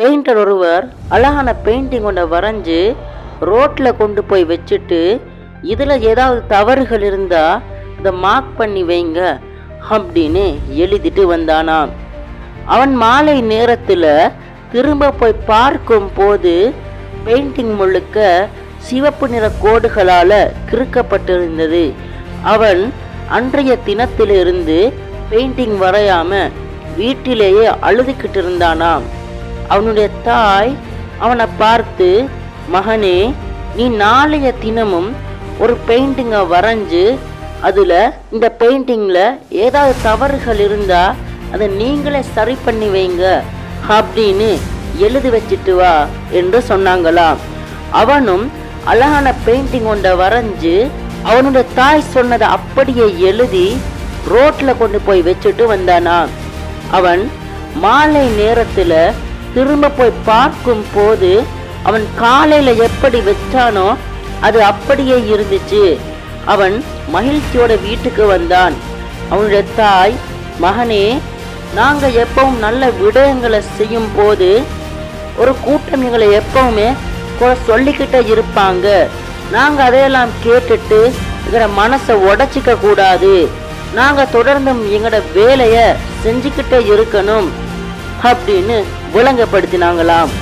Painter ஒருவர் அழகான painting ஒன்றை வரைஞ்சி ரோட்டில் கொண்டு போய் வச்சுட்டு இதில் ஏதாவது தவறுகள் இருந்தால் அதை மார்க் பண்ணி வைங்க அப்படின்னு எழுதிட்டு வந்தானாம். அவன் மாலை நேரத்தில் திரும்ப போய் பார்க்கும் போது பெயிண்டிங் முழுக்க சிவப்பு நிற கோடுகளால் கிறுக்கப்பட்டிருந்தது. அவன் அன்றைய தினத்திலிருந்து பெயிண்டிங் வரையாம வீட்டிலேயே அழுதுகிட்டு இருந்தானாம். அவனுடைய தாய் அவனை பார்த்து, மகனே, நீ நாளைய தினமும் ஒரு பெயிண்டிங்கை வரைஞ்சு அதில் இந்த பெயிண்டிங்கில் ஏதாவது தவறுகள் இருந்தால் அதை நீங்களே சரி பண்ணி வைங்க அப்படின்னு எழுதி வச்சுட்டு வா என்று சொன்னாங்களாம். அவனும் அழகான பெயிண்டிங் ஒன்றை வரைஞ்சு அவனுடைய தாய் சொன்னதை அப்படியே எழுதி ரோட்டில் கொண்டு போய் வச்சுட்டு வந்தானாம். அவன் மாலை நேரத்தில் திரும்ப போய் பார்க்கும் போது அவன் காலையில் எப்படி வச்சானோ அது அப்படியே இருந்துச்சு. அவன் மகிழ்ச்சியோட வீட்டுக்கு வந்தான். அவனுடைய தாய், மகனே, நாங்கள் எப்பவும் நல்ல விடயங்களை செய்யும் போது ஒரு கூட்டம் எங்களை எப்பவுமே சொல்லிக்கிட்டே இருப்பாங்க. நாங்கள் அதையெல்லாம் கேட்டுட்டு எங்களோட மனசை உடைச்சிக்க கூடாது. நாங்கள் தொடர்ந்தும் எங்களோட வேலையை செஞ்சுக்கிட்டே இருக்கணும் அப்படின்னு விளங்கப்படுத்தினாங்களாம்.